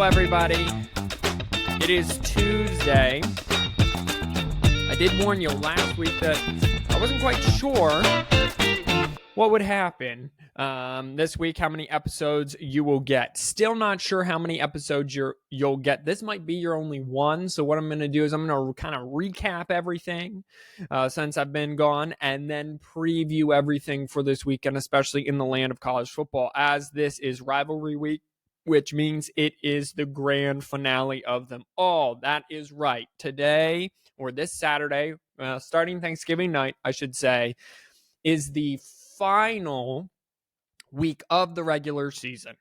everybody. It is Tuesday. I did warn you last week that I wasn't quite sure what would happen this week, how many episodes you will get. Still not sure how many episodes you'll get. This might be your only one, so what I'm going to do is I'm going to kind of recap everything since I've been gone, and then preview everything for this weekend, especially in the land of college football, as this is rivalry week, which means it is the grand finale of them all. That is right. Today, or this Saturday, starting Thanksgiving night, I should say, is the final week of the regular season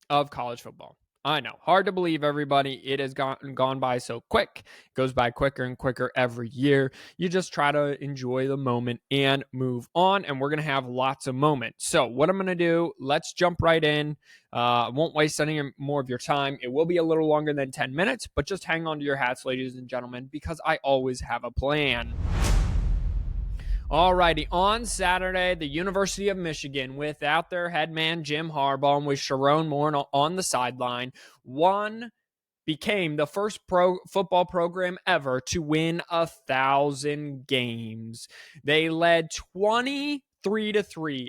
of college football. I know, hard to believe, everybody. It has gone by so quick. It goes by quicker and quicker every year. You just try to enjoy the moment and move on, and we're going to have lots of moments. So what I'm going to do, let's jump right in. I won't waste any more of your time. It will be a little longer than 10 minutes, but just hang on to your hats, ladies and gentlemen, because I always have a plan. Alrighty, on Saturday, the University of Michigan, without their head man Jim Harbaugh and with Sharon Moore on the sideline, became the first pro football program ever to win 1,000 games. They led 23-3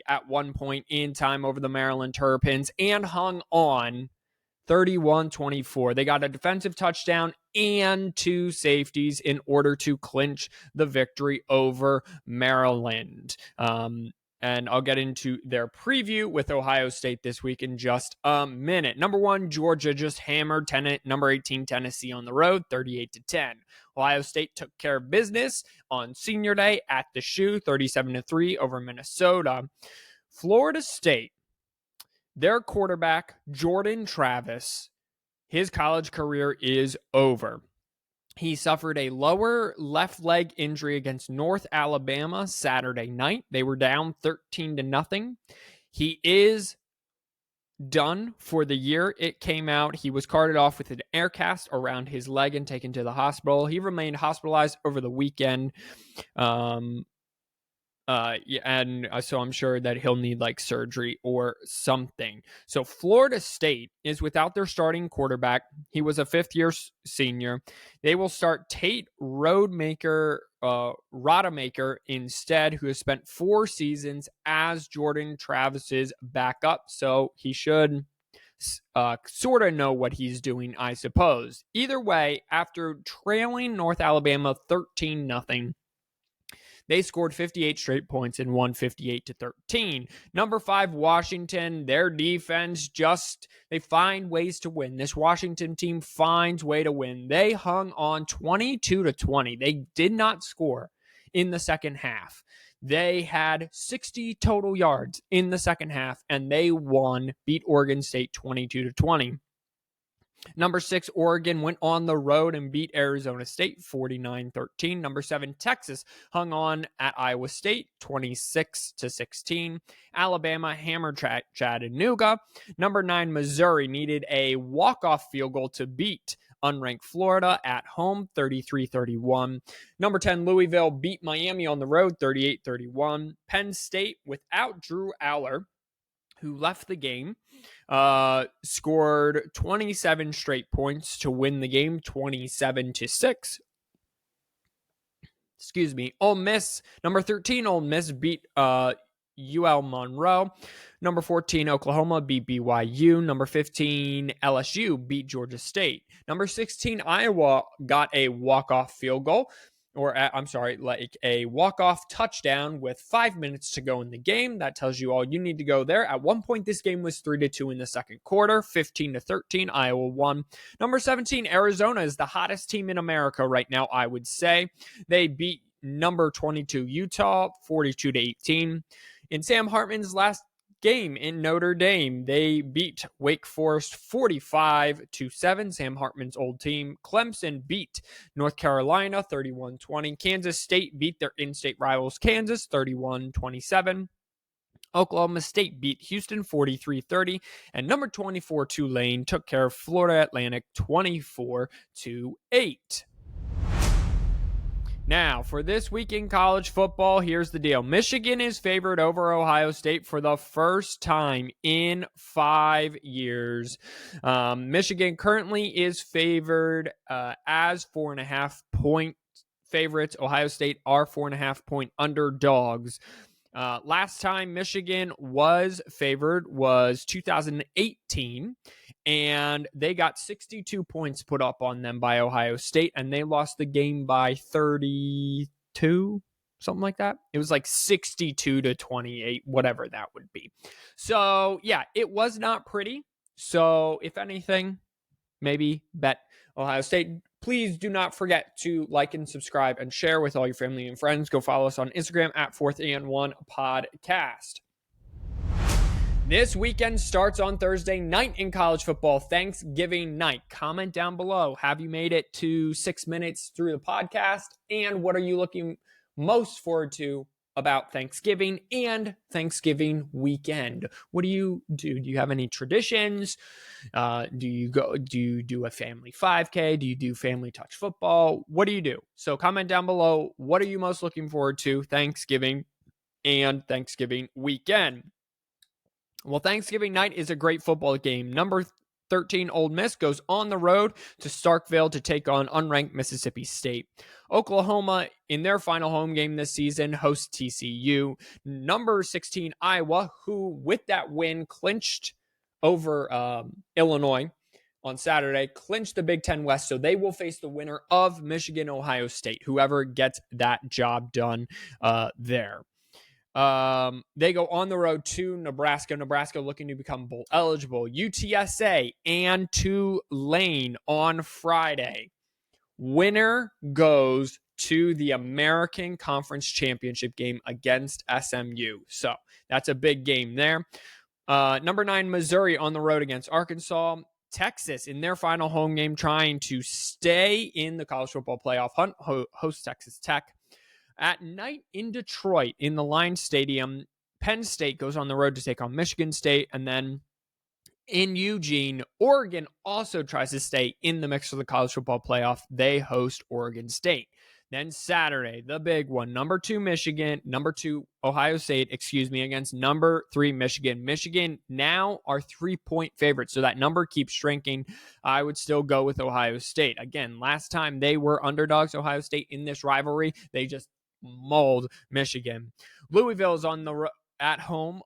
at one point in time over the Maryland Terrapins and hung on 31-24. They got a defensive touchdown and 2 safeties in order to clinch the victory over Maryland. And I'll get into their preview with Ohio State this week in just a minute. Number 1, Georgia just hammered number 18, Tennessee on the road, 38-10. Ohio State took care of business on Senior Day at the Shoe, 37-3 over Minnesota. Florida State, their quarterback, Jordan Travis, his college career is over. He suffered a lower left leg injury against North Alabama Saturday night. They were down 13-0. He is done for the year. It came out. He was carted off with an air cast around his leg and taken to the hospital. He remained hospitalized over the weekend. So I'm sure that he'll need like surgery or something. So Florida State is without their starting quarterback. He was a fifth-year senior. They will start Tate Rodemaker instead, who has spent 4 seasons as Jordan Travis's backup. So he should sort of know what he's doing, I suppose. Either way, after trailing North Alabama 13-0, they scored 58 straight points and won 58-13. Number 5, Washington, their defense they find ways to win. This Washington team finds way to win. They hung on 22-20. They did not score in the second half. They had 60 total yards in the second half, and they beat Oregon State 22-20. Number 6, Oregon went on the road and beat Arizona State 49-13. Number 7, Texas hung on at Iowa State 26-16. Alabama hammered Chattanooga. Number 9, Missouri needed a walk-off field goal to beat unranked Florida at home 33-31. Number 10, Louisville beat Miami on the road 38-31. Penn State, without Drew Aller, who left the game, scored 27 straight points to win the game 27-6. Excuse me. Ole Miss, number 13, Ole Miss beat UL Monroe. Number 14, Oklahoma beat BYU. Number 15, LSU beat Georgia State. Number 16, Iowa got a walk-off field goal. A walk-off touchdown with 5 minutes to go in the game. That tells you all you need to go there. At one point, this game was 3-2 in the second quarter, 15-13. Iowa won. Number 17, Arizona is the hottest team in America right now, I would say. They beat number 22, Utah, 42-18. In Sam Hartman's last game in Notre Dame, they beat Wake Forest 45-7, Sam Hartman's old team. Clemson beat North Carolina 31-20. Kansas State beat their in-state rivals Kansas 31-27. Oklahoma State beat Houston 43-30, and number 24 Tulane took care of Florida Atlantic 24-8. Now, for this week in college football, here's the deal. Michigan is favored over Ohio State for the first time in 5 years. Michigan currently is favored as 4.5-point favorites. Ohio State are 4.5-point underdogs. Last time Michigan was favored was 2018, and they got 62 points put up on them by Ohio State, and they lost the game by 32, something like that. It was like 62-28, whatever that would be. So, yeah, it was not pretty. So, if anything, maybe bet Ohio State. Please do not forget to like and subscribe and share with all your family and friends. Go follow us on Instagram at 4th and 1 podcast. This weekend starts on Thursday night in college football, Thanksgiving night. Comment down below. Have you made it to 6 minutes through the podcast? And what are you looking most forward to about Thanksgiving and Thanksgiving weekend? What do you do? Do you have any traditions? Do you do a family 5K? Do you do family touch football? What do you do? So comment down below. What are you most looking forward to Thanksgiving and Thanksgiving weekend? Well, Thanksgiving night is a great football game. Number 13 Ole Miss goes on the road to Starkville to take on unranked Mississippi State. Oklahoma, in their final home game this season, hosts TCU. Number 16 Iowa, who with that win clinched over Illinois on Saturday, clinched the Big Ten West, so they will face the winner of Michigan-Ohio State, whoever gets that job done there. They go on the road to Nebraska. Nebraska looking to become bowl eligible. UTSA and Tulane on Friday. Winner goes to the American Conference Championship game against SMU. So that's a big game there. Number 9, Missouri on the road against Arkansas. Texas in their final home game trying to stay in the college football playoff hunt, hosts Texas Tech. At night in Detroit, in the Lions Stadium, Penn State goes on the road to take on Michigan State. And then in Eugene, Oregon also tries to stay in the mix for the college football playoff. They host Oregon State. Then Saturday, the big one, number 2 Ohio State, against number 3 Michigan. Michigan now are 3-point favorites, so that number keeps shrinking. I would still go with Ohio State. Again, last time they were underdogs, Ohio State, in this rivalry, they just mauled Michigan. Louisville is at home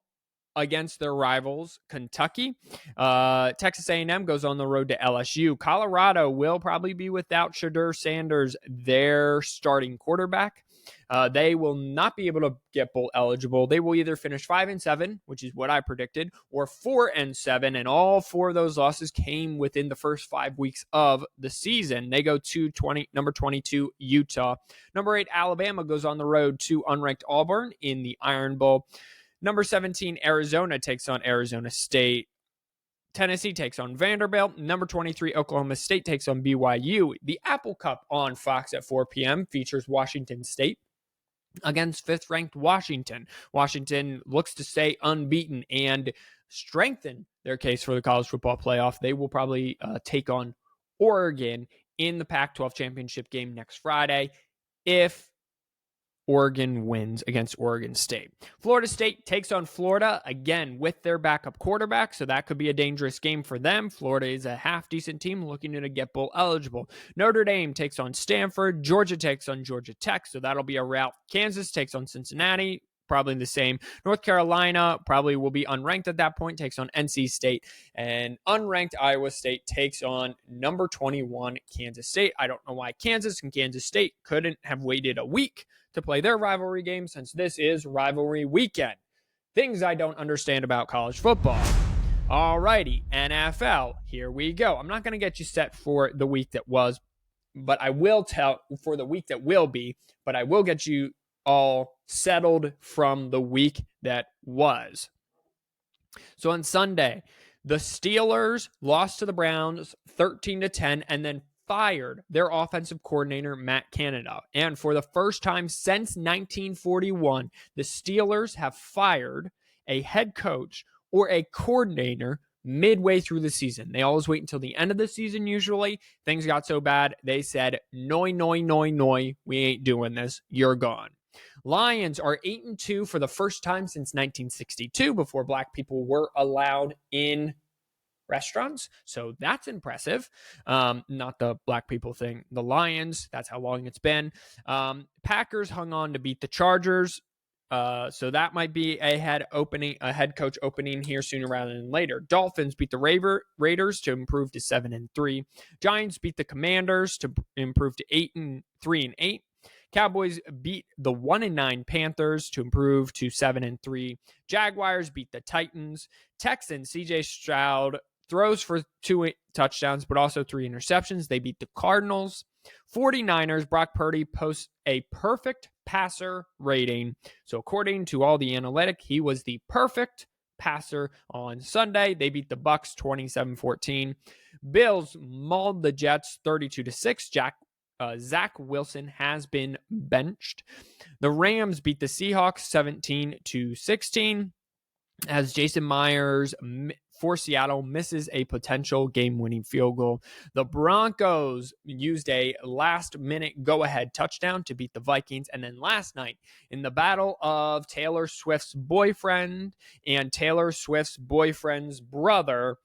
against their rivals, Kentucky. Texas A&M goes on the road to LSU. Colorado will probably be without Shedeur Sanders, their starting quarterback. They will not be able to get bowl eligible. They will either finish 5-7, which is what I predicted, or 4-7, and all 4 of those losses came within the first 5 weeks of the season. They go to number 22, Utah. Number 8, Alabama goes on the road to unranked Auburn in the Iron Bowl. Number 17, Arizona takes on Arizona State. Tennessee takes on Vanderbilt. Number 23, Oklahoma State takes on BYU. The Apple Cup on Fox at 4 p.m. features Washington State against 5th-ranked Washington. Washington looks to stay unbeaten and strengthen their case for the college football playoff. They will probably take on Oregon in the Pac-12 championship game next Friday if Oregon wins against Oregon State. Florida State takes on Florida, again, with their backup quarterback, so that could be a dangerous game for them. Florida is a half-decent team looking to get bowl eligible. Notre Dame takes on Stanford. Georgia takes on Georgia Tech, so that'll be a rout. Kansas takes on Cincinnati, probably the same. North Carolina probably will be unranked at that point, takes on NC State. And unranked Iowa State takes on number 21 Kansas State. I don't know why Kansas and Kansas State couldn't have waited a week to play their rivalry game, since this is rivalry weekend. Things I don't understand about college football. Alrighty, NFL, here we go. I'm not going to get you set for the week that was, but I will tell for the week that will be, but I will get you all settled from the week that was. So on Sunday, the Steelers lost to the Browns 13-10 and then fired their offensive coordinator, Matt Canada. And for the first time since 1941, the Steelers have fired a head coach or a coordinator midway through the season. They always wait until the end of the season usually. Things got so bad, they said, noi, noi, noi, noi, we ain't doing this. You're gone. Lions are 8-2 for the first time since 1962, before black people were allowed in restaurants. So that's impressive. Not the black people thing. The Lions, that's how long it's been. Packers hung on to beat the Chargers. So that might be a head coach opening here sooner rather than later. Dolphins beat the Raiders to improve to 7-3. Giants beat the Commanders to improve to 8-3-8. Cowboys beat the 1-9 Panthers to improve to 7-3. Jaguars beat the Titans. Texans, CJ Stroud throws for 2 touchdowns, but also 3 interceptions. They beat the Cardinals. 49ers, Brock Purdy posts a perfect passer rating. So according to all the analytic, he was the perfect passer on Sunday. They beat the Bucs 27-14. Bills mauled the Jets 32-6. Zach Wilson has been benched. The Rams beat the Seahawks 17-16 as Jason Myers for Seattle misses a potential game-winning field goal. The Broncos used a last-minute go-ahead touchdown to beat the Vikings. And then last night, in the battle of Taylor Swift's boyfriend and Taylor Swift's boyfriend's brother,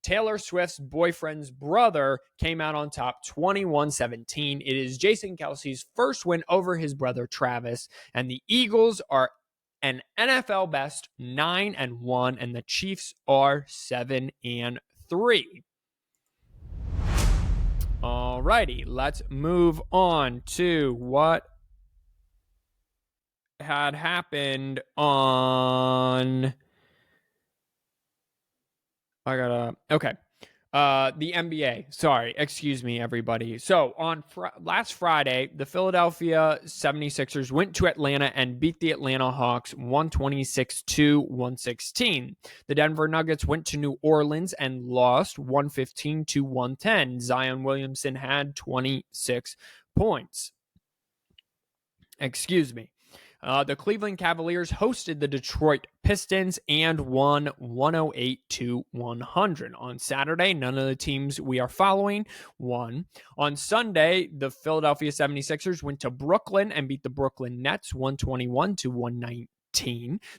Taylor Swift's boyfriend's brother came out on top 21-17. It is Jason Kelce's first win over his brother Travis, and the Eagles are an NFL best 9-1, and the Chiefs are 7-3. Alrighty, let's move on to what had happened on. The NBA. Sorry, excuse me, everybody. So on last Friday, the Philadelphia 76ers went to Atlanta and beat the Atlanta Hawks 126-116. The Denver Nuggets went to New Orleans and lost 115-110. Zion Williamson had 26 points. Excuse me. The Cleveland Cavaliers hosted the Detroit Pistons and won 108-100. On Saturday, none of the teams we are following won. On Sunday, the Philadelphia 76ers went to Brooklyn and beat the Brooklyn Nets 121-119.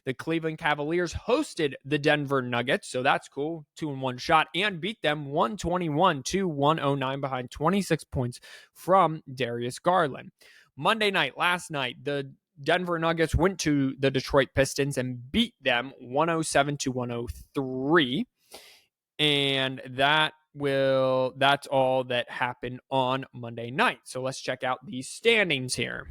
The Cleveland Cavaliers hosted the Denver Nuggets, so that's cool, 2-1 shot, and beat them 121-109 behind 26 points from Darius Garland. Monday night, last night, the Denver Nuggets went to the Detroit Pistons and beat them 107-103. And that's all that happened on Monday night. So let's check out these standings here.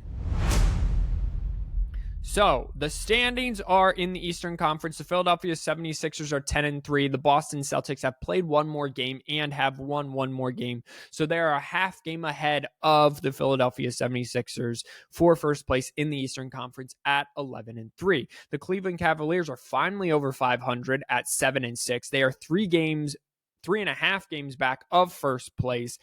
So the standings are in the Eastern Conference. The Philadelphia 76ers are 10-3. The Boston Celtics have played one more game and have won one more game. So they are a half game ahead of the Philadelphia 76ers for first place in the Eastern Conference at 11-3. The Cleveland Cavaliers are finally over 500 at 7-6. They are 3.5 games back of first place,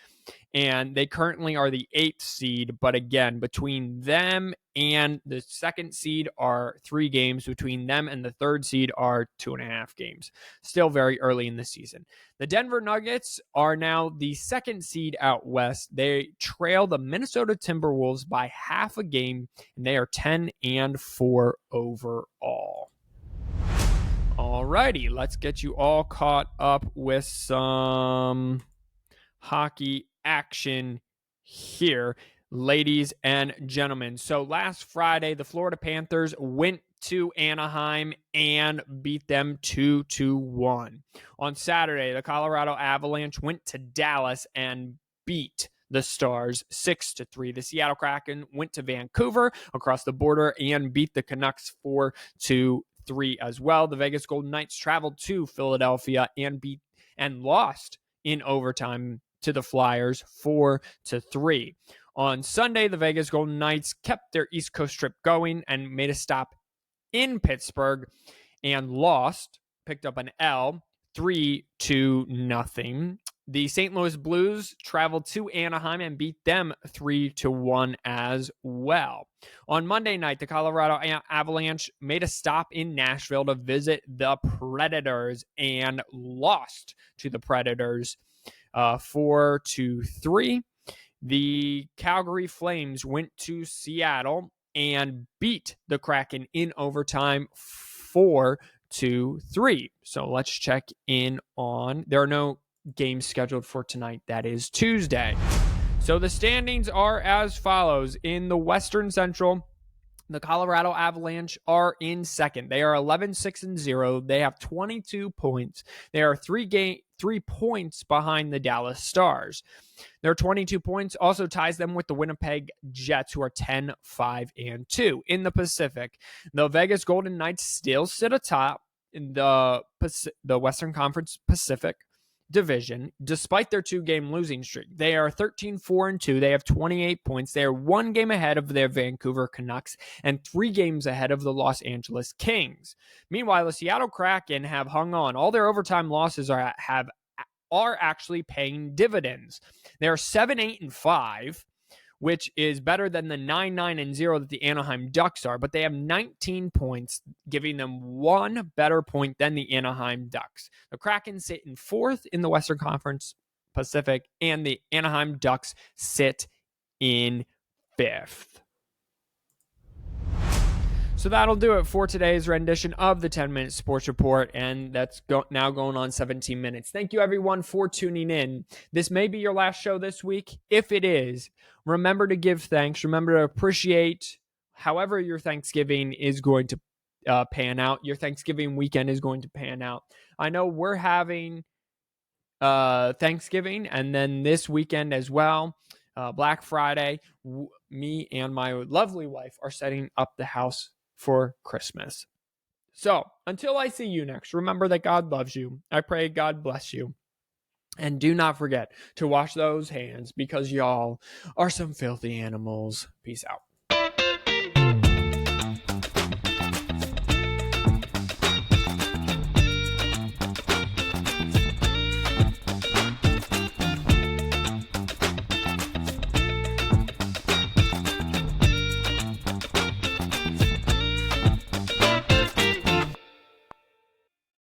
and they currently are the 8th seed. But again, between them and the 2nd seed are 3 games. Between them and the 3rd seed are 2.5 games. Still very early in the season. The Denver Nuggets are now the 2nd seed out west. They trail the Minnesota Timberwolves by half a game, and they are 10-4 overall. Alrighty, let's get you all caught up with some hockey action here, ladies and gentlemen. So last Friday, the Florida Panthers went to Anaheim and beat them 2-1. On Saturday, the Colorado Avalanche went to Dallas and beat the Stars 6-3. The Seattle Kraken went to Vancouver across the border and beat the Canucks 4-3 as well. The Vegas Golden Knights traveled to Philadelphia and lost in overtime to the Flyers 4-3. On Sunday, the Vegas Golden Knights kept their East Coast trip going and made a stop in Pittsburgh and picked up an L 3-0. The St. Louis Blues traveled to Anaheim and beat them 3-1 as well. On Monday night, the Colorado Avalanche made a stop in Nashville to visit the Predators and lost to the Predators 4-3. The Calgary Flames went to Seattle and beat the Kraken in overtime 4-3. So let's check in on. There are no games scheduled for tonight. That is Tuesday. So the standings are as follows. In the Western Central, the Colorado Avalanche are in second. They are 11-6-0. They have 22 points. They are 3 points behind the Dallas Stars. Their 22 points also ties them with the Winnipeg Jets, who are 10-5-2. In the Pacific, the Vegas Golden Knights still sit atop in the Western Conference Pacific Division, despite their 2-game losing streak. They are 13-4-2. They have 28 points. They are 1 game ahead of their Vancouver Canucks and 3 games ahead of the Los Angeles Kings. Meanwhile, the Seattle Kraken have hung on. All their overtime losses are actually paying dividends. They are 7-8-5, which is better than the 9-9-0 that the Anaheim Ducks are, but they have 19 points, giving them 1 better point than the Anaheim Ducks. The Kraken sit in 4th in the Western Conference Pacific, and the Anaheim Ducks sit in 5th. So that'll do it for today's rendition of the 10-Minute Sports Report, and that's now going on 17 minutes. Thank you, everyone, for tuning in. This may be your last show this week. If it is, remember to give thanks. Remember to appreciate however your Thanksgiving is going to pan out. Your Thanksgiving weekend is going to pan out. I know we're having Thanksgiving, and then this weekend as well, Black Friday, me and my lovely wife are setting up the house for Christmas. So until I see you next, remember that God loves you. I pray God bless you. And do not forget to wash those hands, because y'all are some filthy animals. Peace out.